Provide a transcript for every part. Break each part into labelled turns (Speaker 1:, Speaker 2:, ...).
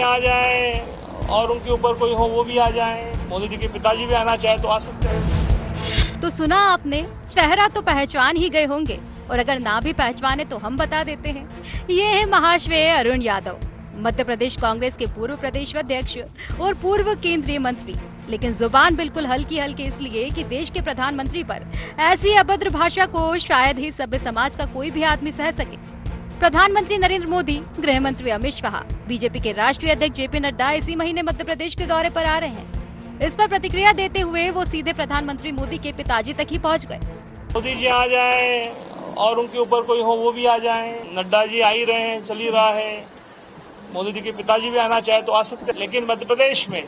Speaker 1: आ जाए और उनके ऊपर कोई हो वो भी आ जाए, मोदी जी के पिताजी भी आना चाहे तो आ सकते हैं।
Speaker 2: तो सुना आपने, चेहरा तो पहचान ही गए होंगे, और अगर ना भी पहचाने तो हम बता देते हैं। ये है महाश्वेय अरुण यादव, मध्य प्रदेश कांग्रेस के पूर्व प्रदेश अध्यक्ष और पूर्व केंद्रीय मंत्री। लेकिन जुबान बिल्कुल हल्की हल्की इसलिए कि देश के प्रधानमंत्री पर ऐसी अभद्र भाषा को शायद ही सभ्य समाज का कोई भी आदमी सह सके। प्रधानमंत्री नरेंद्र मोदी, गृह मंत्री अमित शाह, बीजेपी के राष्ट्रीय अध्यक्ष जेपी नड्डा इसी महीने मध्य प्रदेश के दौरे पर आ रहे हैं। इस पर प्रतिक्रिया देते हुए वो सीधे प्रधानमंत्री मोदी के पिताजी तक ही पहुंच गए।
Speaker 1: मोदी जी आ जाए और उनके ऊपर कोई हो वो भी आ जाए, नड्डा जी आ ही रहे हैं, चल ही रहा है, मोदी जी के पिताजी भी आना चाहे तो आ सकते हैं। लेकिन मध्य प्रदेश में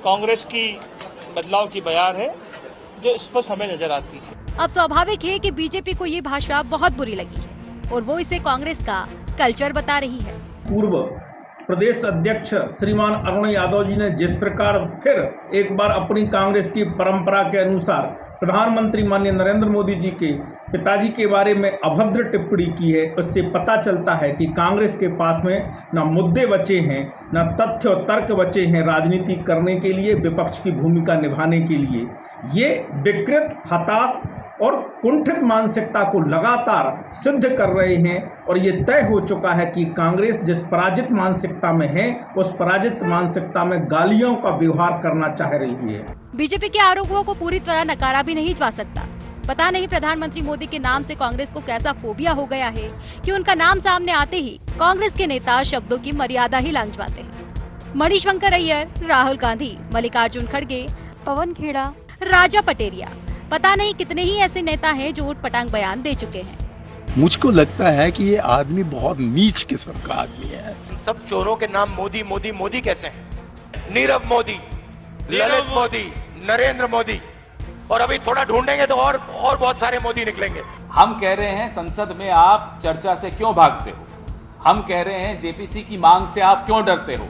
Speaker 1: कांग्रेस की बदलाव की बयार है जो स्पष्ट हमें नजर आती है।
Speaker 2: अब स्वाभाविक है कि बीजेपी को ये भाषा बहुत बुरी लगी है और वो इसे कांग्रेस का कल्चर बता रही है।
Speaker 3: पूर्व प्रदेश अध्यक्ष श्रीमान अरुण यादव जी ने जिस प्रकार फिर एक बार अपनी कांग्रेस की परंपरा के अनुसार प्रधानमंत्री माननीय नरेंद्र मोदी जी के पिताजी के बारे में अभद्र टिप्पणी की है, उससे पता चलता है कि कांग्रेस के पास में न मुद्दे बचे हैं, न तथ्य और तर्क बचे हैं राजनीति करने के लिए, विपक्ष की भूमिका निभाने के लिए। ये विकृत, हताश और कुंठित मानसिकता को लगातार सिद्ध कर रहे हैं और ये तय हो चुका है कि कांग्रेस जिस पराजित मानसिकता में है, उस पराजित मानसिकता में गालियों का व्यवहार करना चाह रही है।
Speaker 2: बीजेपी के आरोपों को पूरी तरह नकारा भी नहीं जा सकता। पता नहीं प्रधानमंत्री मोदी के नाम से कांग्रेस को कैसा फोबिया हो गया है कि उनका नाम सामने आते ही कांग्रेस के नेता शब्दों की मर्यादा ही लांघ जाते हैं। मणिशंकर अय्यर, राहुल गांधी, मल्लिकार्जुन खड़गे, पवन खेड़ा, राजा पटेरिया, पता नहीं कितने ही ऐसे नेता हैं जो उटपटांग बयान दे चुके हैं।
Speaker 4: मुझको लगता है कि ये आदमी बहुत नीच किस्म का आदमी है।
Speaker 5: सब चोरों के नाम मोदी मोदी मोदी कैसे हैं? नीरव मोदी, ललित मोदी, नरेंद्र मोदी, और अभी थोड़ा ढूंढेंगे तो और बहुत सारे मोदी निकलेंगे।
Speaker 6: हम कह रहे हैं संसद में आप चर्चा से क्यों भागते हो? हम कह रहे हैं जेपीसी की मांग से आप क्यों डरते हो?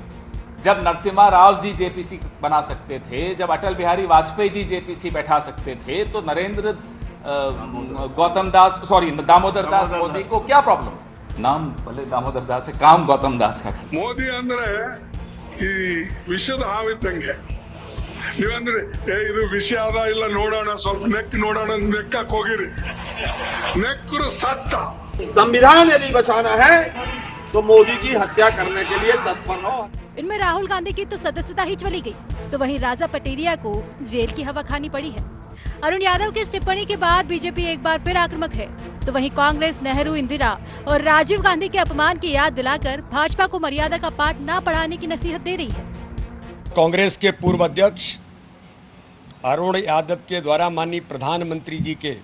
Speaker 6: जब नरसिम्हा राव जी जेपीसी बना सकते थे, जब अटल बिहारी वाजपेयी जी जेपीसी बैठा सकते थे, तो नरेंद्र दामोदर दास मोदी को क्या प्रॉब्लम? नाम भले दामोदर दास है, काम गौतम दास का।
Speaker 7: ಮೋದಿ ಅಂದ್ರೆ ಈ ವಿಷದ ಹಾವಿದ್ದಂಗೆ. ನೀವಂದ್ರೆ ಇದು ವಿಷ ಆದ ಇಲ್ಲ ನೋಡೋಣ, ಸ್ವಲ್ಪ ನೆಕ್ ನೋಡೋಣ, ನೆಕ್ಕಕ್ಕೆ ಹೋಗಿರಿ, ನೆಕ್ಕರು ಸತ್ತ।
Speaker 5: संविधान यदि बचाना है तो मोदी की हत्या करने के लिए तत्पर हो।
Speaker 2: इनमें राहुल गांधी की तो सदस्यता ही चली गई, तो वहीं राजा पटेरिया को जेल की हवा खानी पड़ी है। अरुण यादव की इस टिप्पणी के बाद बीजेपी एक बार फिर आक्रामक है, तो वहीं कांग्रेस नेहरू, इंदिरा और राजीव गांधी के अपमान की याद दिलाकर भाजपा को मर्यादा का पाठ न पढ़ाने की नसीहत दे रही है।
Speaker 8: कांग्रेस के पूर्व अध्यक्ष अरुण यादव के द्वारा माननीय प्रधानमंत्री जी के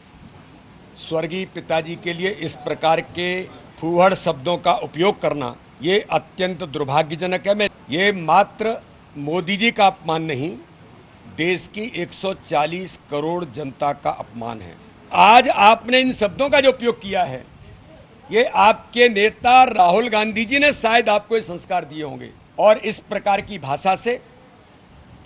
Speaker 8: स्वर्गीय पिताजी के लिए इस प्रकार के फूहड़ शब्दों का उपयोग करना ये अत्यंत दुर्भाग्यजनक है। ये मात्र मोदी जी का अपमान नहीं, देश की 140 करोड़ जनता का अपमान है। आज आपने इन शब्दों का जो उपयोग किया है, ये आपके नेता राहुल गांधी जी ने शायद आपको ये संस्कार दिए होंगे, और इस प्रकार की भाषा से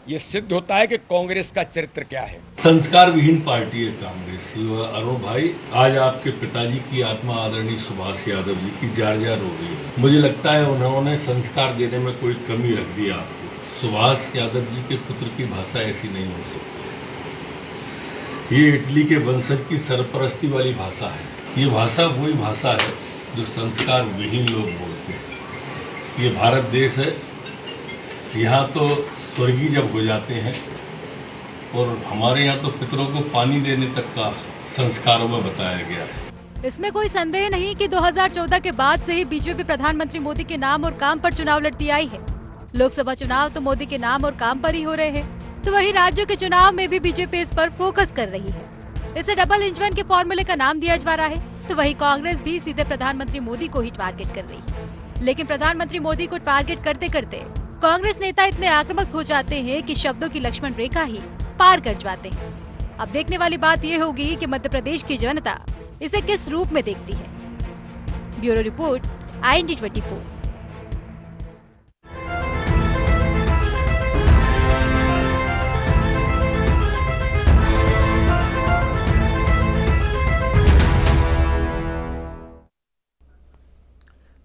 Speaker 8: ये सिद्ध होता है कि कांग्रेस का चरित्र क्या है।
Speaker 9: संस्कार विहीन पार्टी है कांग्रेस। अरुण भाई, आज आपके पिताजी की आत्मा आदरणीय सुभाष यादव जी की जार जार हो गई है। मुझे लगता है उन्होंने संस्कार देने में कोई कमी रख दी आपको। सुभाष यादव जी के पुत्र की भाषा ऐसी नहीं हो सकती। ये इटली के वंशज की सरपरस्ती वाली भाषा है। ये भाषा वही भाषा है जो संस्कार विहीन लोग बोलते हैं। ये भारत देश है, यहाँ तो स्वर्गीय जब हो जाते हैं, और हमारे यहाँ तो पितरों को पानी देने तक का संस्कारों में बताया गया है।
Speaker 2: इसमें कोई संदेह नहीं कि 2014 के बाद से ही बीजेपी प्रधानमंत्री मोदी के नाम और काम पर चुनाव लड़ती आई है। लोकसभा चुनाव तो मोदी के नाम और काम पर ही हो रहे हैं, तो वहीं राज्यों के चुनाव में भी बीजेपी इस पर फोकस कर रही है। इसे डबल इंजन के फॉर्मूले का नाम दिया जा रहा है, तो वहीं कांग्रेस भी सीधे प्रधानमंत्री मोदी को ही टारगेट कर रही है। लेकिन प्रधानमंत्री मोदी को टारगेट करते करते कांग्रेस नेता इतने आक्रामक हो जाते हैं कि शब्दों की लक्ष्मण रेखा ही पार कर जाते हैं। अब देखने वाली बात ये होगी कि मध्य प्रदेश की जनता इसे किस रूप में देखती है। Bureau report, IND24।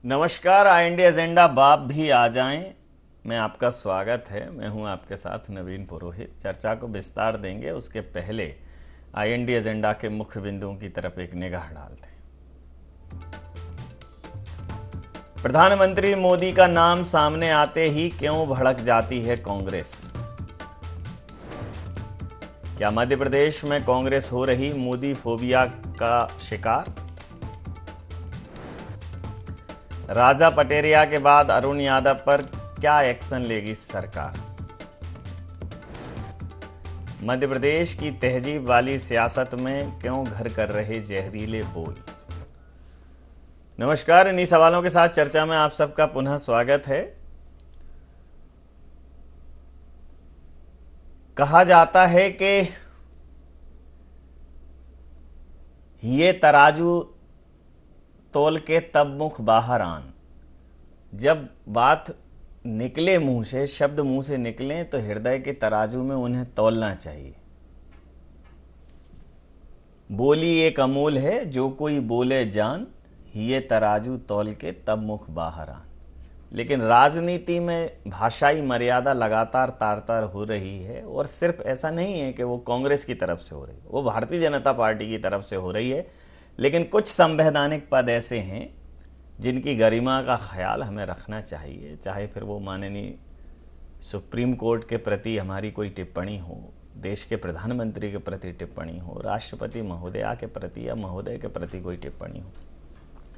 Speaker 10: नमस्कार, IND एजेंडा बाप भी आ जाएं में आपका स्वागत है। मैं हूं आपके साथ नवीन पुरोहित। चर्चा को विस्तार देंगे, उसके पहले IND एजेंडा के मुख्य बिंदुओं की तरफ एक निगाह डालते हैं। प्रधानमंत्री मोदी का नाम सामने आते ही क्यों भड़क जाती है कांग्रेस? क्या मध्य प्रदेश में कांग्रेस हो रही मोदी फोबिया का शिकार? राजा पटेरिया के बाद अरुण यादव पर क्या एक्शन लेगी सरकार? मध्य प्रदेश की तहजीब वाली सियासत में क्यों घर कर रहे जहरीले बोल? नमस्कार, इन्हीं सवालों के साथ चर्चा में आप सबका पुनः स्वागत है। कहा जाता है कि ये तराजू तोल के तब मुख बाहर आन। जब बात निकले मुंह से, शब्द मुंह से निकले तो हृदय के तराजू में उन्हें तौलना चाहिए। बोली एक अमूल है, जो कोई बोले जान, ये तराजू तौल के तब मुख बाहर आन। लेकिन राजनीति में भाषाई मर्यादा लगातार तार तार हो रही है, और सिर्फ ऐसा नहीं है कि वो कांग्रेस की तरफ से हो रही है, वो भारतीय जनता पार्टी की तरफ से हो रही है। लेकिन कुछ संवैधानिक पद ऐसे हैं जिनकी गरिमा का ख्याल हमें रखना चाहिए, चाहे फिर वो माननीय सुप्रीम कोर्ट के प्रति हमारी कोई टिप्पणी हो, देश के प्रधानमंत्री के प्रति टिप्पणी हो, राष्ट्रपति महोदया के प्रति या महोदय के प्रति कोई टिप्पणी हो।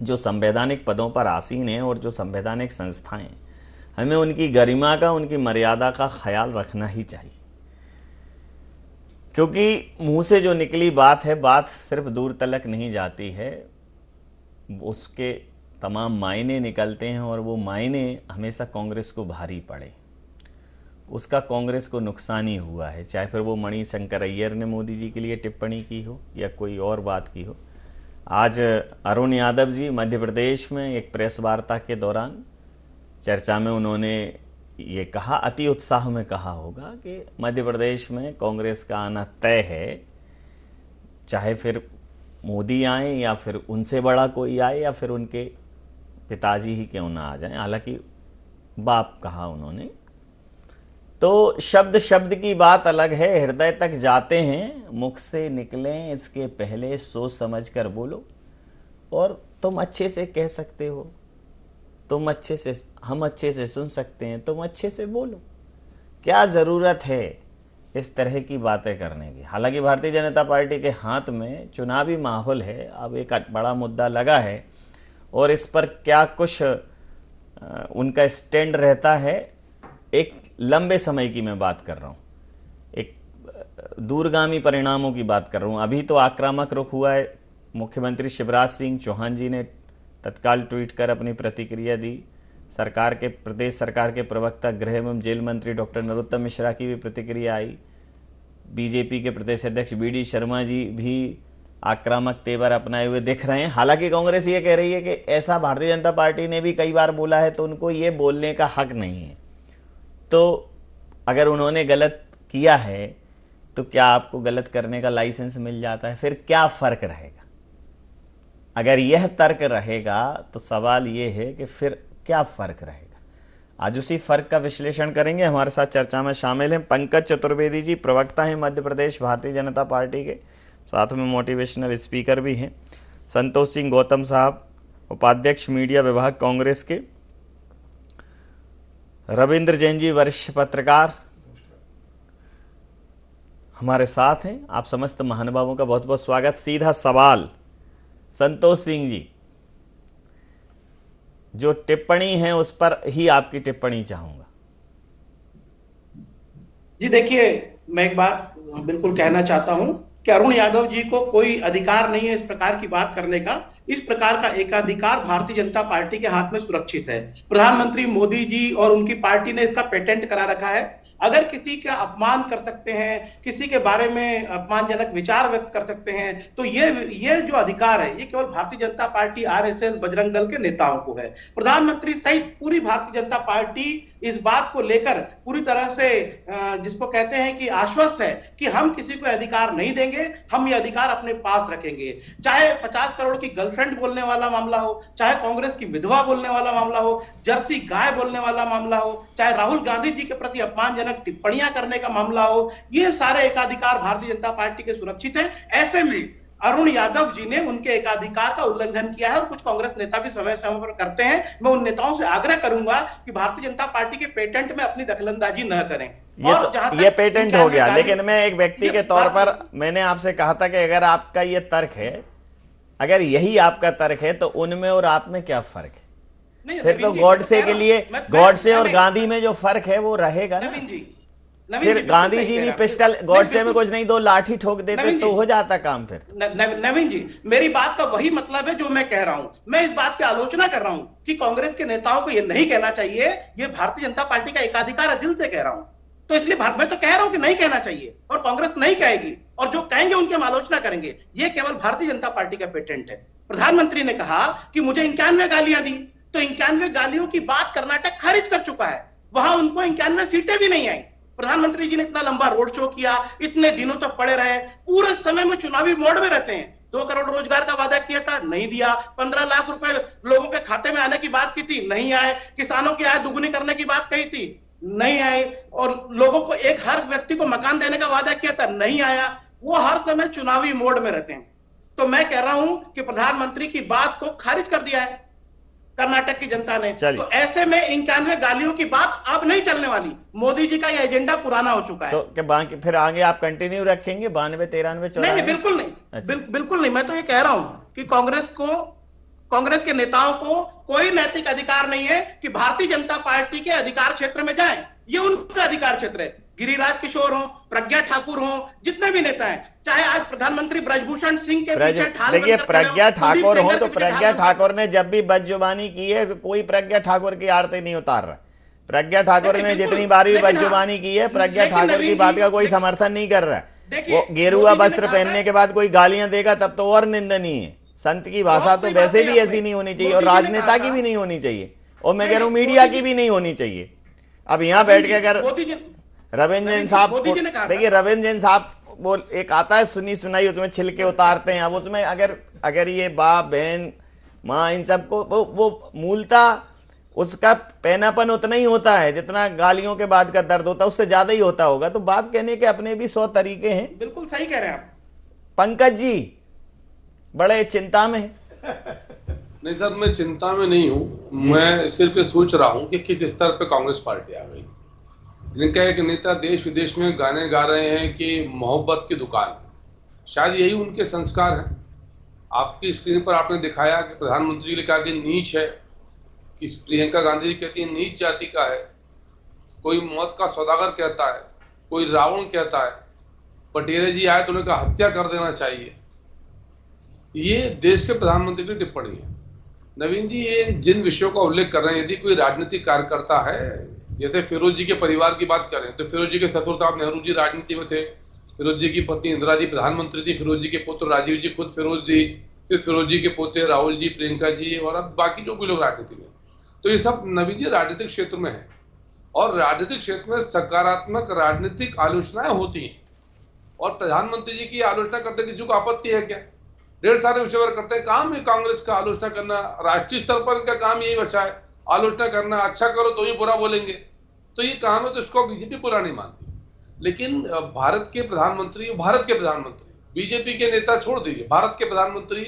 Speaker 10: जो संवैधानिक पदों पर आसीन हैं और जो संवैधानिक संस्थाएं, हमें उनकी गरिमा का, उनकी मर्यादा का ख्याल रखना ही चाहिए। क्योंकि मुंह से जो निकली बात है, बात सिर्फ दूर तलक नहीं जाती है, उसके तमाम मायने निकलते हैं, और वो मायने हमेशा कांग्रेस को भारी पड़े, उसका कांग्रेस को नुकसान ही हुआ है। चाहे फिर वो मणिशंकर अय्यर ने मोदी जी के लिए टिप्पणी की हो या कोई और बात की हो। आज अरुण यादव जी मध्य प्रदेश में एक प्रेस वार्ता के दौरान चर्चा में उन्होंने ये कहा, अति उत्साह में कहा होगा कि मध्य प्रदेश में कांग्रेस का आना तय है, चाहे फिर मोदी आए या फिर उनसे बड़ा कोई आए या फिर उनके पिताजी ही क्यों ना आ जाएं। हालांकि बाप कहा उन्होंने, तो शब्द शब्द की बात अलग है, हृदय तक जाते हैं, मुख से निकलें इसके पहले सोच समझ कर बोलो। और तुम अच्छे से कह सकते हो, तुम अच्छे से, हम अच्छे से सुन सकते हैं, तुम अच्छे से बोलो। क्या ज़रूरत है इस तरह की बातें करने की? हालांकि भारतीय जनता पार्टी के हाथ में चुनावी माहौल है, अब एक बड़ा मुद्दा लगा है, और इस पर क्या कुछ उनका स्टैंड रहता है, एक लंबे समय की मैं बात कर रहा हूँ, एक दूरगामी परिणामों की बात कर रहा हूँ। अभी तो आक्रामक रुख हुआ है, मुख्यमंत्री शिवराज सिंह चौहान जी ने तत्काल ट्वीट कर अपनी प्रतिक्रिया दी। सरकार के, प्रदेश सरकार के प्रवक्ता गृह एवं जेल मंत्री डॉक्टर नरोत्तम मिश्रा की भी प्रतिक्रिया आई। बीजेपी के प्रदेश अध्यक्ष BD शर्मा जी भी आक्रामक तेवर अपनाए हुए दिख रहे हैं। हालांकि कांग्रेस ये कह रही है कि ऐसा भारतीय जनता पार्टी ने भी कई बार बोला है, तो उनको ये बोलने का हक नहीं है। तो अगर उन्होंने गलत किया है तो क्या आपको गलत करने का लाइसेंस मिल जाता है? फिर क्या फ़र्क रहेगा? अगर यह तर्क रहेगा तो सवाल ये है कि फिर क्या फ़र्क रहेगा? आज उसी फ़र्क का विश्लेषण करेंगे। हमारे साथ चर्चा में शामिल हैं पंकज चतुर्वेदी जी, प्रवक्ता हैं मध्य प्रदेश भारतीय जनता पार्टी के, साथ में मोटिवेशनल स्पीकर भी हैं। संतोष सिंह गौतम साहब, उपाध्यक्ष मीडिया विभाग कांग्रेस के। रविंद्र जैन जी, वरिष्ठ पत्रकार, हमारे साथ हैं। आप समस्त महानुभावों का बहुत बहुत स्वागत। सीधा सवाल, संतोष सिंह जी, जो टिप्पणी है उस पर ही आपकी टिप्पणी चाहूंगा।
Speaker 11: जी देखिए, मैं एक बात बिल्कुल कहना चाहता हूं कि अरुण यादव जी को कोई अधिकार नहीं है इस प्रकार की बात करने का। इस प्रकार का एकाधिकार भारतीय जनता पार्टी के हाथ में सुरक्षित है। प्रधानमंत्री मोदी जी और उनकी पार्टी ने इसका पेटेंट करा रखा है। अगर किसी का अपमान कर सकते हैं, किसी के बारे में अपमानजनक विचार व्यक्त कर सकते हैं, तो ये जो अधिकार है ये केवल भारतीय जनता पार्टी, RSS, बजरंग दल के नेताओं को है। प्रधानमंत्री सहित पूरी भारतीय जनता पार्टी इस बात को लेकर पूरी तरह से जिसको कहते हैं कि आश्वस्त है कि हम किसी को अधिकार नहीं देंगे मांगेंगे, हम ये अधिकार अपने पास रखेंगे। चाहे 50 करोड़ की गर्लफ्रेंड बोलने वाला मामला हो, चाहे कांग्रेस की विधवा बोलने वाला मामला हो, जर्सी गाय बोलने वाला मामला हो, चाहे राहुल गांधी जी के प्रति अपमानजनक टिप्पणियां करने का मामला हो, ये सारे एकाधिकार भारतीय जनता पार्टी के सुरक्षित हैं। ऐसे में अरुण यादव जी ने उनके एकाधिकार का उल्लंघन किया है और कुछ कांग्रेस नेता भी समय समय पर करते हैं। मैं उन नेताओं से आग्रह करूंगा कि भारतीय जनता पार्टी के पेटेंट में अपनी दखलंदाजी न करें।
Speaker 10: ये पेटेंट हो गया, लेकिन मैं एक व्यक्ति के तौर पर मैंने आपसे कहा था कि अगर आपका ये तर्क है, अगर यही आपका तर्क है, तो उनमें और आप में क्या फर्क है? फिर तो गॉडसे के लिए, गॉडसे और गांधी में जो फर्क है वो रहेगा ना। फिर गांधी जी भी पिस्टल, गॉडसे में कुछ नहीं, 2 लाठी ठोक देते तो हो जाता काम। फिर
Speaker 11: नवीन जी, मेरी बात का वही मतलब है जो मैं कह रहा हूं। मैं इस बात की आलोचना कर रहा हूं कि कांग्रेस के नेताओं को यह नहीं कहना चाहिए, यह भारतीय जनता पार्टी का एकाधिकार है, दिल से कह रहा हूं। तो इसलिए मैं तो कह रहा हूं कि नहीं कहना चाहिए और कांग्रेस नहीं कहेगी, और जो कहेंगे उनकी हम आलोचना करेंगे। यह केवल भारतीय जनता पार्टी का पेटेंट है। प्रधानमंत्री ने कहा कि मुझे 91 गालियां दी, तो 91 गालियों की बात कर्नाटक खारिज कर चुका है, वहां उनको 91 सीटें भी नहीं आई। प्रधानमंत्री जी ने इतना लंबा रोड शो किया, इतने दिनों तक पड़े रहे, पूरे समय में चुनावी मोड में रहते हैं। 2 करोड़ रोजगार का वादा किया था, नहीं दिया। 15 लाख रुपए लोगों के खाते में आने की बात की थी, नहीं आए। किसानों की आय दुगुनी करने की बात कही थी, नहीं आए। और लोगों को हर व्यक्ति को मकान देने का वादा किया था, नहीं आया। वो हर समय चुनावी मोड में रहते हैं। तो मैं कह रहा हूं कि प्रधानमंत्री की बात को खारिज कर दिया है कर्नाटक की जनता ने। तो ऐसे में 91 गालियों की बात अब नहीं चलने वाली। मोदी जी का यह एजेंडा पुराना हो चुका है।
Speaker 10: तो क्या बाकी फिर आगे आप कंटिन्यू रखेंगे 92, 93, 94?
Speaker 11: नहीं, बिल्कुल नहीं। अच्छा। बिल्कुल नहीं। मैं तो ये कह रहा हूं कि कांग्रेस के नेताओं को कोई नैतिक अधिकार नहीं है कि भारतीय जनता पार्टी के अधिकार क्षेत्र में जाएं। ये उनका अधिकार क्षेत्र है। गिरिराज किशोर हो, प्रज्ञा ठाकुर हो, जितने भी नेता हैं, चाहे आज प्रधानमंत्री ब्रजभूषण सिंह के पीछे ठाल,
Speaker 10: देखिए प्रज्ञा ठाकुर हो, तो प्रज्ञा ठाकुर ने जब भी बदजुबानी की है, कोई प्रज्ञा ठाकुर की आरती नहीं उतार रहा। प्रज्ञा ठाकुर ने जितनी बार भी बदजुबानी की है, प्रज्ञा ठाकुर की बात का कोई समर्थन नहीं कर रहा है। वो गेरुआ वस्त्र पहनने के बाद कोई गालियां देगा तब तो और निंदनीय है। संत की भाषा तो वैसे भी ऐसी नहीं होनी चाहिए, और राजनेता की भी नहीं होनी चाहिए, और मैं कह रहा हूं मीडिया की भी नहीं होनी चाहिए। अब यहाँ बैठ के अगर रविंद्र जैन साहब, देखिए रविंद्र जैन साहब वो एक आता है सुनी सुनाई, उसमें छिलके उतारते हैं। अब उसमें अगर ये बाप बहन माँ इन सबको वो मूलतः उसका पैनापन उतना ही होता है जितना गालियों के बाद का दर्द होता है, उससे ज्यादा ही होता होगा। तो बात कहने के अपने भी 100 तरीके हैं।
Speaker 11: बिल्कुल सही कह रहे हैं आप।
Speaker 10: पंकज जी बड़े चिंता में है।
Speaker 12: नहीं सर, मैं चिंता में नहीं हूं। मैं सिर्फ ये सोच रहा हूं कि किस स्तर पे कांग्रेस पार्टी आ गई। जिनका एक नेता देश विदेश में गाने गा रहे हैं कि मोहब्बत की दुकान, शायद यही उनके संस्कार हैं। आपकी स्क्रीन पर आपने दिखाया कि प्रधानमंत्री ने कहा कि नीच है, कि प्रियंका गांधी जी कहती है नीच जाति का है, कोई मौत का सौदागर कहता है, कोई रावण कहता है, पटेल जी आए तो उन्हें कहा हत्या कर देना चाहिए। ये देश के प्रधानमंत्री की टिप्पणी है। नवीन जी, ये जिन विषयों का उल्लेख कर रहे हैं, यदि कोई राजनीतिक कार्यकर्ता है, जैसे फिरोज जी के परिवार की बात करें तो फिरोज जी के ससुर साहब नेहरू जी राजनीति में थे, फिरोज जी की पत्नी इंदिरा जी प्रधानमंत्री थी, फिरोज जी के पुत्र राजीव जी खुद फिरोज जी, फिर फिरोज जी के पोते राहुल जी, प्रियंका जी, और अब बाकी जो भी लोग राजनीति में। तो ये सब नवीन जी राजनीतिक क्षेत्र में है, और राजनीतिक क्षेत्र में सकारात्मक राजनीतिक आलोचनाएं होती हैं, और प्रधानमंत्री जी की आलोचना करते किसी को आपत्ति है क्या? ढेर सारे विषय पर करते हैं काम है कांग्रेस का आलोचना करना। राष्ट्रीय स्तर पर इनका काम यही बचा है, आलोचना करना। अच्छा करो तो ही बुरा बोलेंगे, तो ये काम है, तो इसको बीजेपी बुरा नहीं मानती। लेकिन भारत के प्रधानमंत्री बीजेपी के नेता छोड़ दीजिए, भारत के प्रधानमंत्री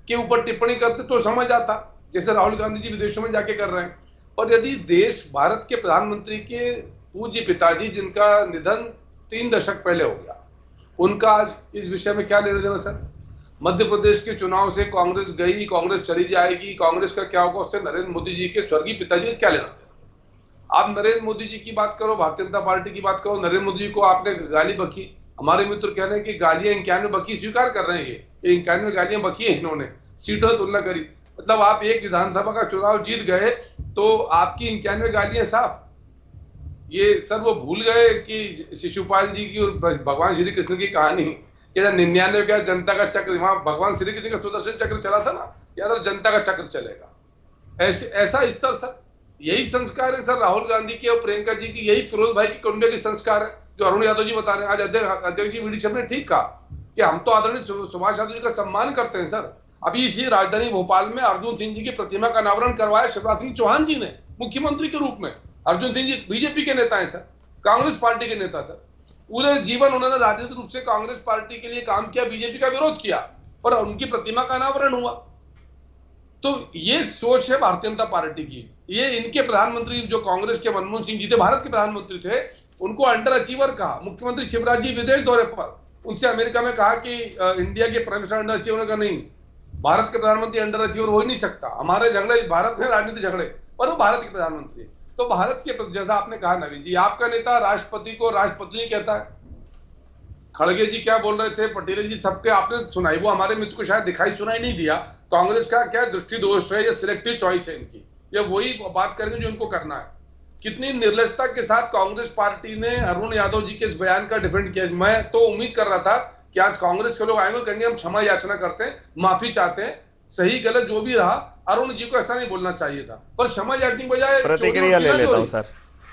Speaker 12: के ऊपर टिप्पणी करते तो समझ आता, जैसे राहुल गांधी जी विदेशों में जाके कर रहे हैं। और यदि देश भारत के प्रधानमंत्री के पूज्य पिताजी जिनका निधन 3 दशक पहले हो गया, उनका आज इस विषय में क्या लेना देना सर? मध्य प्रदेश के चुनाव से कांग्रेस गई, कांग्रेस चली जाएगी, कांग्रेस का क्या होगा, उससे नरेंद्र मोदी जी के स्वर्गीय पिताजी का क्या लेना देना? आप नरेंद्र मोदी जी की बात करो, भारतीय जनता पार्टी की बात करो, नरेंद्र मोदी जी को आपने गाली बकी। हमारे मित्र कह रहे हैं कि गालियां 91 बकी, स्वीकार कर रहे हैं ये 91 गालियां बकी है इन्होंने, सीटों में तुलना करी। मतलब आप एक विधानसभा का चुनाव जीत गए तो आपकी 91 गालियां साफ। ये सर वो भूल गए कि शिशुपाल जी की और भगवान श्री कृष्ण की कहानी, कि 99 का जनता का चक्र, वहां भगवान श्री कृष्ण का सुदर्शन चक्र चला था ना, या तो जनता का चक्र चलेगा। ऐसा स्तर सर, यही संस्कार है सर राहुल गांधी के और प्रियंका जी की, यही फिरोज भाई के कुटुंब के संस्कार है। जो अरुण यादव जी बता रहे हैं। आज अध्यक्ष जी वीडी ने ठीक कहा कि हम तो आदरणीय सुभाष यादव जी का सम्मान करते हैं सर। अभी इसी राजधानी भोपाल में अर्जुन सिंह जी की प्रतिमा का अनावरण करवाया शिवराज सिंह चौहान जी ने मुख्यमंत्री के रूप में। अर्जुन सिंह जी बीजेपी के नेता हैं सर, कांग्रेस पार्टी के नेता सर। पूरे जीवन उन्होंने राजनीतिक रूप से कांग्रेस पार्टी के लिए काम किया, बीजेपी का विरोध किया, पर उनकी प्रतिमा का अनावरण हुआ। तो ये सोच है भारतीय जनता पार्टी की। ये इनके प्रधानमंत्री जो कांग्रेस के मनमोहन सिंह जी थे, भारत के प्रधानमंत्री थे, उनको अंडर अचीवर कहा। मुख्यमंत्री शिवराज जी विदेश दौरे पर उनसे अमेरिका में कहा कि इंडिया के प्राइम मिनिस्टर अंडर अचीवर का नहीं, भारत के प्रधानमंत्री अंडर अचीवर हो ही नहीं सकता। हमारे झगड़े भारत में राजनीतिक झगड़े, पर वो भारत के प्रधानमंत्री है। तो भारत के, जैसा आपने कहा नवीन जी, आपका नेता राष्ट्रपति को राष्ट्रपति कहता है। खड़गे जी क्या बोल रहे थे, पटेल जी सबके आपने सुनाई, वो हमारे मित्र को शायद दिखाई सुनाई नहीं दिया। कांग्रेस का क्या दृष्टि दोष है, ये सिलेक्टिव चॉइस है इनकी, ये वही बात करेंगे जो इनको करना है। कितनी निर्लजता के साथ कांग्रेस पार्टी ने अरुण यादव जी के इस बयान का डिफेंड किया। मैं तो उम्मीद कर रहा था कि आज कांग्रेस के लोग आएंगे, कहेंगे हम क्षमा याचना करते हैं, माफी चाहते हैं, सही गलत जो भी रहा, अरुण जी को ऐसा नहीं बोलना चाहिए था। पर क्षमा याचना बजाय
Speaker 10: प्रतिक्रिया ले लेता हूं सर,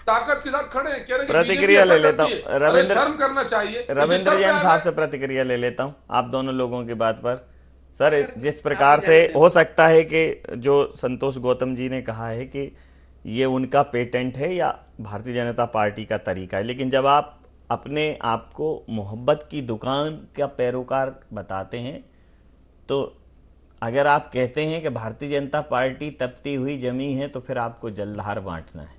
Speaker 12: ताकत के साथ खड़े हैं,
Speaker 10: प्रतिक्रिया ले लेता हूं। रविंद्र
Speaker 12: शर्म करना चाहिए।
Speaker 10: रविंद्र जैन साहब से प्रतिक्रिया ले लेता हूं आप दोनों लोगों की बात पर। सर, जिस प्रकार से हो सकता है कि जो संतोष गौतम जी ने कहा है कि ये उनका पेटेंट है या भारतीय जनता पार्टी का तरीका है, लेकिन जब आप अपने आप को मोहब्बत की दुकान का पैरोकार बताते हैं, तो अगर आप कहते हैं कि भारतीय जनता पार्टी तपती हुई जमी है, तो फिर आपको जलधार बांटना है।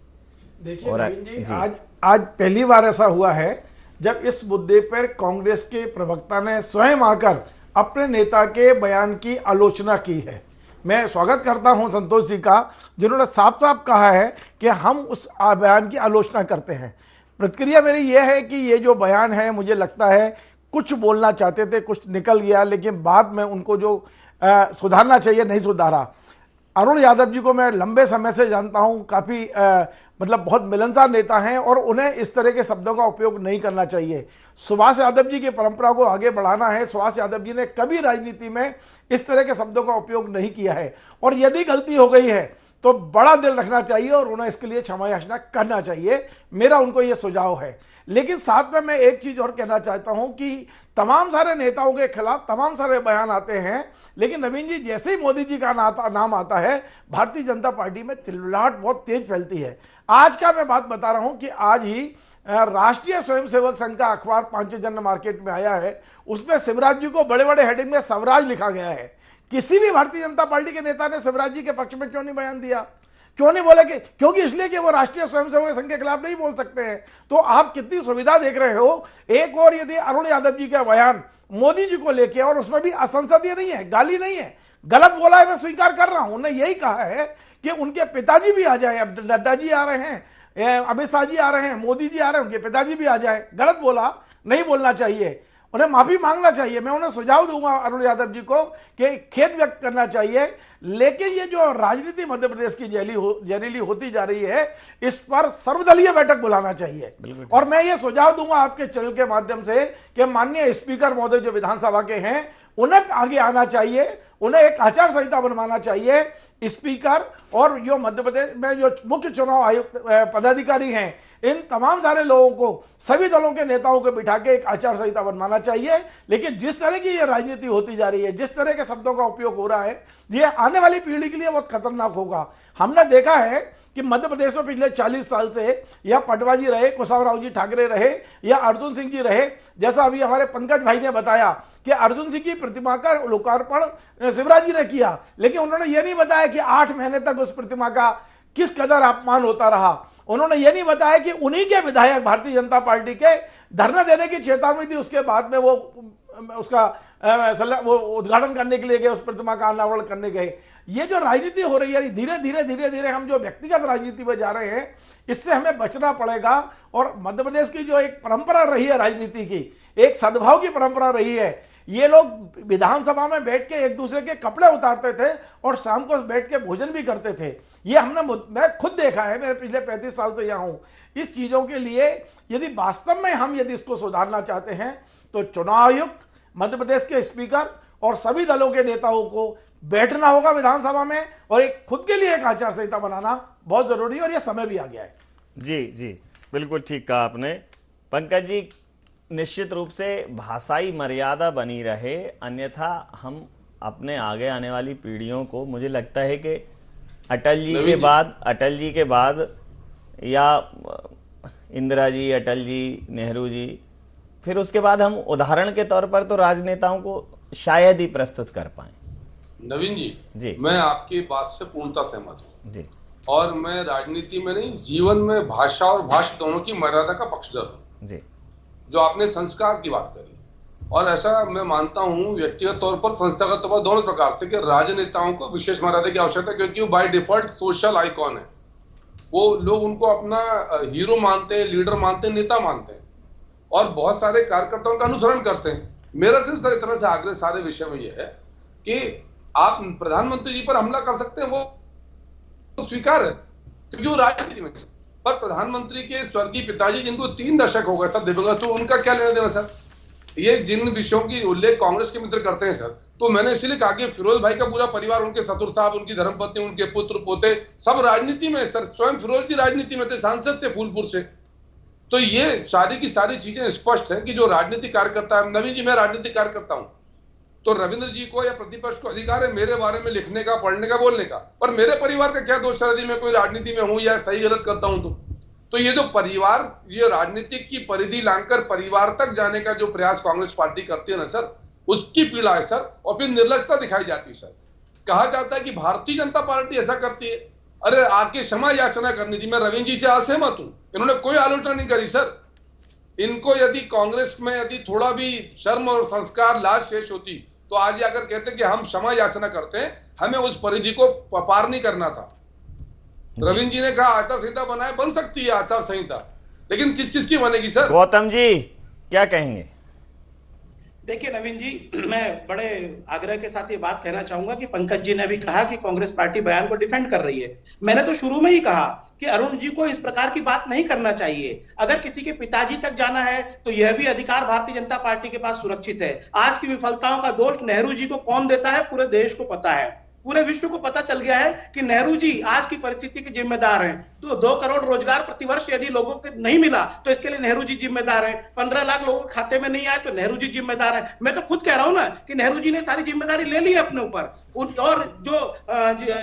Speaker 13: देखिए नवीन जी, आज पहली बार ऐसा हुआ है जब इस मुद्दे पर कांग्रेस के प्रवक्ता ने स्वयं आकर अपने नेता के बयान की आलोचना की है। मैं स्वागत करता हूं संतोष जी का, जिन्होंने साफ साफ कहा है कि हम उस बयान की आलोचना करते हैं। प्रतिक्रिया मेरी यह है कि ये जो बयान है, मुझे लगता है कुछ बोलना चाहते थे, कुछ निकल गया, लेकिन बाद में उनको जो सुधारना चाहिए नहीं सुधारा। अरुण यादव जी को मैं लंबे समय से जानता हूं, काफ़ी मतलब बहुत मिलनसार नेता हैं और उन्हें इस तरह के शब्दों का उपयोग नहीं करना चाहिए। सुभाष यादव जी की परंपरा को आगे बढ़ाना है। सुभाष यादव जी ने कभी राजनीति में इस तरह के शब्दों का उपयोग नहीं किया है, और यदि गलती हो गई है तो बड़ा दिल रखना चाहिए और उन्हें इसके लिए क्षमा याचना करना चाहिए। मेरा उनको ये सुझाव है। लेकिन साथ में मैं एक चीज और कहना चाहता हूं कि तमाम सारे नेताओं के खिलाफ तमाम सारे बयान आते हैं, लेकिन नवीन जी जैसे ही मोदी जी का नाम आता है, भारतीय जनता पार्टी में तिलमिलाहट बहुत तेज फैलती है। आज का मैं बात बता रहा हूं कि आज ही राष्ट्रीय स्वयंसेवक संघ का अखबार पांचजन्य मार्केट में आया है, उसमें शिवराज जी को बड़े बड़े हेडिंग में स्वराज लिखा गया है। किसी भी भारतीय जनता पार्टी के नेता ने शिवराज जी के पक्ष में क्यों नहीं बयान दिया, क्यों नहीं बोले? कि क्योंकि इसलिए कि वो राष्ट्रीय स्वयंसेवक संघ के खिलाफ नहीं बोल सकते हैं। तो आप कितनी सुविधा देख रहे हो। एक और यदि अरुण यादव जी का बयान मोदी जी को लेके, और उसमें भी असंसदीय नहीं है, गाली नहीं है, गलत बोला है, मैं स्वीकार कर रहा हूं। उन्होंने यही कहा है कि उनके पिताजी भी आ जाए, अब नड्डा जी आ रहे हैं, अमित शाह जी आ रहे हैं, मोदी जी आ रहे हैं, उनके पिताजी भी आ जाए। गलत बोला, नहीं बोलना चाहिए, उन्हें माफी मांगना चाहिए। मैं उन्हें सुझाव दूंगा अरुण यादव जी को कि खेद व्यक्त करना चाहिए। लेकिन ये जो राजनीति मध्य प्रदेश की जहरीली होती जा रही है, इस पर सर्वदलीय बैठक बुलाना चाहिए। और मैं ये सुझाव दूंगा आपके चैनल के माध्यम से कि माननीय स्पीकर महोदय जो विधानसभा के हैं, उन्हें आगे आना चाहिए, उन्हें एक आचार संहिता बनवाना चाहिए। स्पीकर और जो मध्य प्रदेश में जो मुख्य चुनाव आयुक्त पदाधिकारी हैं, इन तमाम सारे लोगों को, सभी दलों के नेताओं को बिठा के एक आचार संहिता बनवाना चाहिए। लेकिन जिस तरह की ये राजनीति होती जा रही है, जिस तरह के शब्दों का उपयोग हो रहा है, ये आने वाली पीढ़ी के लिए बहुत खतरनाक होगा। हमने देखा है कि मध्य प्रदेश में पिछले 40 साल से या पटवा जी रहे, कुशाभाऊ जी ठाकरे रहे, या अर्जुन सिंह जी रहे, जैसा अभी हमारे पंकज भाई ने बताया कि अर्जुन सिंह की प्रतिमा का लोकार्पण शिवराज जी ने किया, लेकिन उन्होंने ये नहीं बताया कि 8 महीने तक उस प्रतिमा का किस कदर अपमान होता रहा। उन्होंने ये नहीं बताया कि उन्हीं के विधायक भारतीय जनता पार्टी के धरना देने की चेतावनी दी, उसके बाद में वो उसका वो उद्घाटन करने के लिए गए, उस प्रतिमा का अनावरण करने गए। ये जो राजनीति हो रही है, धीरे धीरे हम जो व्यक्तिगत राजनीति में जा रहे हैं, इससे हमें बचना पड़ेगा। और मध्य प्रदेश की जो एक परंपरा रही है राजनीति की, एक सद्भाव की परंपरा रही है, ये लोग विधानसभा में बैठ के एक दूसरे के कपड़े उतारते थे और शाम को बैठ के भोजन भी करते थे। ये मैं खुद देखा है, मैं पिछले 35 साल से यहाँ हूँ। इस चीजों के लिए यदि वास्तव में हम यदि इसको सुधारना चाहते हैं, तो चुनाव आयुक्त, मध्य प्रदेश के स्पीकर और सभी दलों के नेताओं को बैठना होगा विधानसभा में, और एक खुद के लिए एक आचार संहिता बनाना बहुत जरूरी है, और यह समय भी आ गया है।
Speaker 10: जी, बिल्कुल ठीक कहा आपने। पंकज जी, निश्चित रूप से भाषाई मर्यादा बनी रहे, अन्यथा हम अपने आगे आने वाली पीढ़ियों को, मुझे लगता है कि अटल जी के बाद या इंदिरा जी, अटल जी, नेहरू जी, फिर उसके बाद हम उदाहरण के तौर पर तो राजनेताओं को शायद ही प्रस्तुत कर पाए।
Speaker 12: नवीन जी, मैं आपकी बात से पूर्णतः सहमत हूँ
Speaker 10: जी, और
Speaker 12: मैं राजनीति में नहीं, जीवन में भाषा और भाषा दोनों की मर्यादा का पक्षधर हूँ
Speaker 10: जी।
Speaker 12: जो आपने संस्कार की बात करी, और ऐसा मैं मानता हूँ व्यक्तिगत तौर पर, संस्थागत तौर पर, दोनों प्रकार से कि राजनेताओं को विशेष मर्यादा की आवश्यकता है, क्योंकि वो बाय डिफॉल्ट सोशल आइकॉन है। वो लोग उनको अपना हीरो मानते हैं, लीडर मानते हैं, नेता मानते हैं, और बहुत सारे कार्यकर्ताओं का अनुसरण करते हैं। मेरा सिर्फ इस तरह से आग्रह सारे विषय में यह है कि आप प्रधानमंत्री जी पर हमला कर सकते हैं, वो स्वीकार है क्योंकि वो राजनीति में, पर प्रधानमंत्री के स्वर्गीय पिताजी जिनको 3 दशक हो गए सर दिवंगत, तो उनका क्या लेना देना सर? ये जिन विषयों की उल्लेख कांग्रेस के मित्र करते हैं सर, तो मैंने इसलिए कहा कि फिरोज भाई का पूरा परिवार, उनके ससुर साहब, उनकी धर्मपत्नी, उनके पुत्र पोते सब राजनीति में सर, स्वयं फिरोज जी राजनीति में थे, सांसद थे फूलपुर से। तो ये सारी की सारी चीजें स्पष्ट है कि जो राजनीतिक कार्यकर्ता है, नवीन जी मैं राजनीतिक कार्यकर्ता हूं, तो रविंद्र जी को या प्रतिपक्ष को अधिकार है मेरे बारे में लिखने का, पढ़ने का, बोलने का, पर मेरे परिवार का क्या दोष है यदि मैं कोई राजनीति में हूं या सही गलत करता हूं? तो ये जो परिवार, ये राजनीतिक की परिधि लांघकर परिवार तक जाने का जो प्रयास कांग्रेस पार्टी करती है ना सर, उसकी पीड़ा है सर, और फिर निर्लजता दिखाई जाती है सर। कहा जाता है कि भारतीय जनता पार्टी ऐसा करती है, अरे आके क्षमा याचना करनी थी। मैं रविंद्र जी से असहमत हूं, इन्होंने कोई आलोचना नहीं करी सर। इनको यदि कांग्रेस में यदि थोड़ा भी शर्म और संस्कार, लाज शेष होती तो आज अगर कहते कि हम क्षमा याचना करते हैं, हमें उस परिधि को पार नहीं करना था। रविंद्र जी ने कहा आचार संहिता बनाए, बन सकती है आचार संहिता, लेकिन किस किस की बनेगी सर?
Speaker 10: गौतम जी क्या कहेंगे?
Speaker 11: देखिए नवीन जी, मैं बड़े आग्रह के साथ ये बात कहना चाहूंगा कि पंकज जी ने भी कहा कि कांग्रेस पार्टी बयान को डिफेंड कर रही है। मैंने तो शुरू में ही कहा कि अरुण जी को इस प्रकार की बात नहीं करना चाहिए। अगर किसी के पिताजी तक जाना है तो यह भी अधिकार भारतीय जनता पार्टी के पास सुरक्षित है। आज की विफलताओं का दोष नेहरू जी को कौन देता है, पूरे देश को पता है, पूरे विश्व को पता चल गया है कि नेहरू जी आज की परिस्थिति के जिम्मेदार हैं। तो 2 करोड़ रोजगार प्रतिवर्ष यदि लोगों को नहीं मिला तो इसके लिए नेहरू जी जिम्मेदार हैं। 15 लाख लोगों के खाते में नहीं आए तो नेहरू जी जिम्मेदार है। मैं तो खुद कह रहा हूं ना कि नेहरू जी ने सारी जिम्मेदारी ले ली है अपने ऊपर, और जो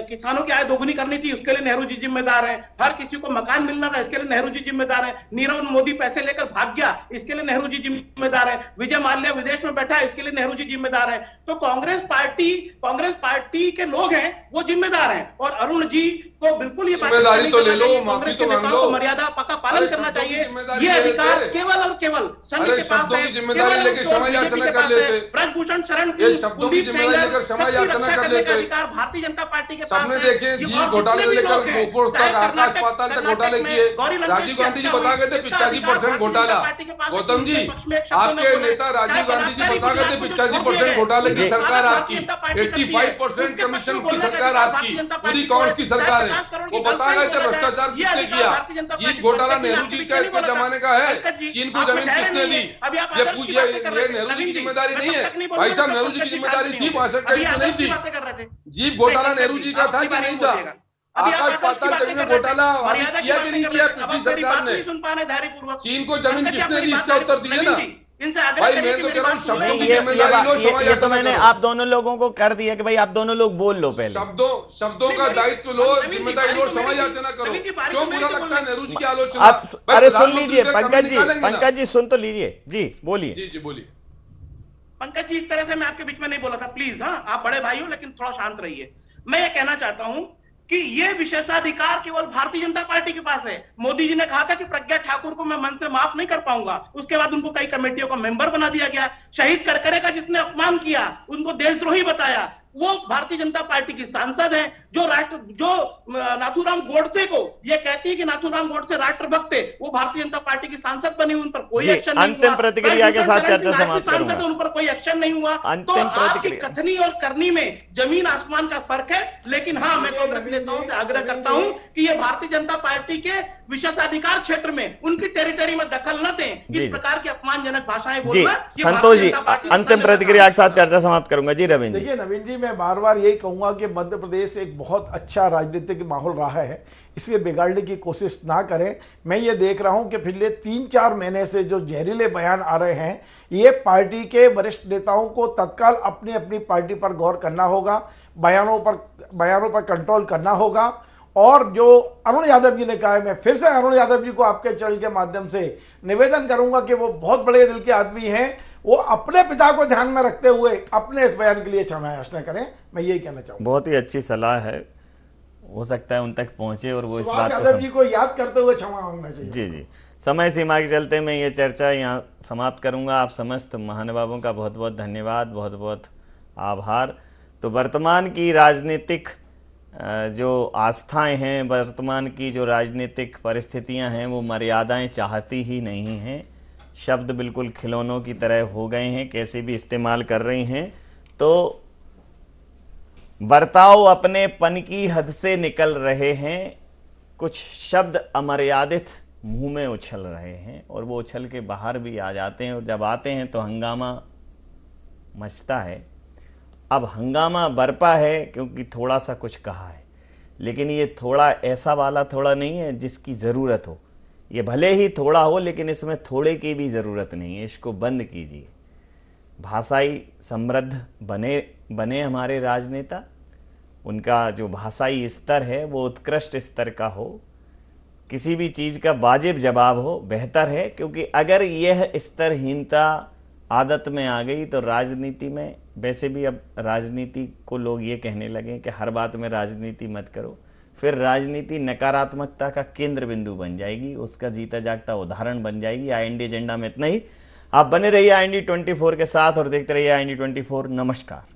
Speaker 11: किसानों की आय दोगुनी करनी थी उसके लिए नेहरू जी जिम्मेदार है। हर किसी को मकान मिलना था, इसके लिए नेहरू जी जिम्मेदार है। नीरव मोदी पैसे लेकर भाग गया, इसके लिए नेहरू जी जिम्मेदार है। विजय माल्या विदेश में बैठा है, इसके लिए नेहरू जी जिम्मेदार है। तो कांग्रेस पार्टी के लोग हैं वो जिम्मेदार हैं, और अरुण जी को बिल्कुल ये
Speaker 12: जिम्मेदारी तो ले लो, माफी तो मांग लो,
Speaker 11: मर्यादा का पालन करना चाहिए। ये अधिकार केवल और केवल संघ के पास है।
Speaker 12: जिम्मेदारी लेकर क्षमा याचना कर लेते,
Speaker 11: ब्रजभूषण शरण
Speaker 12: सिंह, कुलदीप सेंगर,
Speaker 11: क्षमा याचना करने का अधिकार भारतीय जनता पार्टी के पास है।
Speaker 12: सबने देखे जी घोटाले लेकर बोफोर्स तक, आकाश पाताल तक घोटाले किए। राजीव गांधी जी बता गए थे 85% घोटाला। गौतम जी, आपके नेता राजीव गांधी जी बता गए थे 85% घोटाले की सरकार आपकी, 85% कमीशन की सरकार आपकी, पूरी कांग्रेस की सरकार है। वो बता गए थे भ्रष्टाचार किसने किया। जीप घोटाला नेहरू जी का जमाने का है, चीन को जमीन किसने दी, ये नेहरू जी की जिम्मेदारी नहीं है भाई साहब। नेहरू जी की जिम्मेदारी थी, 62 का नहीं थी। जीप घोटाला नेहरू जी का था कि नहीं था? आकाश पाताल जमीन घोटाला किया कि नहीं किया पिछली सरकार ने? चीन को जमीन किसने दी, इसका उत्तर दीजिए ना भाई। मैं तो कह रहा हूँ शब्दों की जिम्मेदारी लो,
Speaker 10: ये तो मैंने आप दोनों लोगों को कर दिया कि भाई आप दोनों लोग बोल लो पहले।
Speaker 12: शब्दों का दायित्व लो, जिम्मेदारी लो, क्षमा याचना करो। क्यों बुरा लगता है नेहरू जी की आलोचना?
Speaker 10: आप अरे सुन लीजिए पंकज जी सुन तो लीजिए जी, बोलिए।
Speaker 12: जी बोलिए
Speaker 11: पंकज जी, इस तरह से मैं आपके बीच में नहीं बोला था, प्लीज। हाँ, आप बड़े भाई हो लेकिन थोड़ा शांत रहिए। मैं ये कहना चाहता हूं कि ये विशेषाधिकार केवल भारतीय जनता पार्टी के पास है। मोदी जी ने कहा था कि प्रज्ञा ठाकुर को मैं मन से माफ नहीं कर पाऊंगा, उसके बाद उनको कई कमेटियों का मेंबर बना दिया गया। शहीद करकरे का जिसने अपमान किया, उनको देशद्रोही बताया, वो भारतीय जनता पार्टी की सांसद हैं। जो नाथूराम गोडसे को ये कहती है कि नाथूराम गोडसे राष्ट्रभक्त थे, वो भारतीय जनता पार्टी की सांसद बनी, उन पर कोई एक्शन नहीं हुआ।
Speaker 10: अंतिम प्रतिक्रिया के साथ चर्चा समाप्त
Speaker 11: करूंगा। उन पर कोई एक्शन नहीं हुआ। तो आपकी कथनी और करनी में जमीन आसमान का फर्क है। लेकिन हाँ, मैं कांग्रेस नेताओं से आग्रह करता हूं कि ये भारतीय जनता पार्टी के विशेषाधिकार क्षेत्र में उनकी टेरिटरी में दखल न दें। इस प्रकार की अपमानजनक भाषाएं
Speaker 10: जी
Speaker 11: बोलना,
Speaker 10: संतोष जी, अंतिम प्रतिक्रिया के साथ चर्चा समाप्त करूंगा। जी रविंद्र जी।
Speaker 13: देखिए नवीन जी, मैं बार बार यही कहूंगा कि मध्य प्रदेश एक बहुत अच्छा राजनीतिक माहौल रहा है, इसे बिगाड़ने की कोशिश ना करें। मैं ये देख रहा हूं कि पिछले 3-4 महीने से जो जहरीले बयान आ रहे हैं, ये पार्टी के वरिष्ठ नेताओं को तत्काल अपनी अपनी पार्टी पर गौर करना होगा, बयानों पर कंट्रोल करना होगा। और जो अरुण यादव जी ने कहा है, मैं फिर से अरुण यादव जी को आपके चैनल के माध्यम से निवेदन करूंगा कि वो बहुत बड़े दिल के आदमी हैं, वो अपने पिता को ध्यान में रखते हुए अपने इस बयान के लिए क्षमा याचना करें। मैं यही कहना चाहूंगा।
Speaker 10: बहुत ही अच्छी सलाह है, हो सकता है उन तक पहुंचे और वो इस बात को
Speaker 13: यादव जी को याद करते हुए क्षमा मांगना चाहिए।
Speaker 10: जी जी, समय सीमा के चलते मैं ये चर्चा यहाँ समाप्त करूंगा। आप समस्त महानुभावों का बहुत बहुत धन्यवाद, बहुत बहुत आभार। तो वर्तमान की राजनीतिक जो आस्थाएं हैं, वर्तमान की जो राजनीतिक परिस्थितियां हैं, वो मर्यादाएं चाहती ही नहीं हैं। शब्द बिल्कुल खिलौनों की तरह हो गए हैं, कैसे भी इस्तेमाल कर रही हैं। तो बर्ताव अपने पन की हद से निकल रहे हैं, कुछ शब्द अमर्यादित मुंह में उछल रहे हैं और वो उछल के बाहर भी आ जाते हैं, और जब आते हैं तो हंगामा मचता है। अब हंगामा बरपा है क्योंकि थोड़ा सा कुछ कहा है, लेकिन ये थोड़ा ऐसा वाला थोड़ा नहीं है जिसकी ज़रूरत हो। ये भले ही थोड़ा हो, लेकिन इसमें थोड़े की भी ज़रूरत नहीं है, इसको बंद कीजिए। भाषाई समृद्ध बने हमारे राजनेता, उनका जो भाषाई स्तर है वो उत्कृष्ट स्तर का हो, किसी भी चीज़ का वाजिब जवाब हो, बेहतर है। क्योंकि अगर यह स्तरहीनता आदत में आ गई तो राजनीति में, वैसे भी अब राजनीति को लोग ये कहने लगे कि हर बात में राजनीति मत करो, फिर राजनीति नकारात्मकता का केंद्र बिंदु बन जाएगी, उसका जीता जागता उदाहरण बन जाएगी। IND एजेंडा में इतना ही। आप बने रहिए IND 24 के साथ और देखते रहिए IND 24। नमस्कार।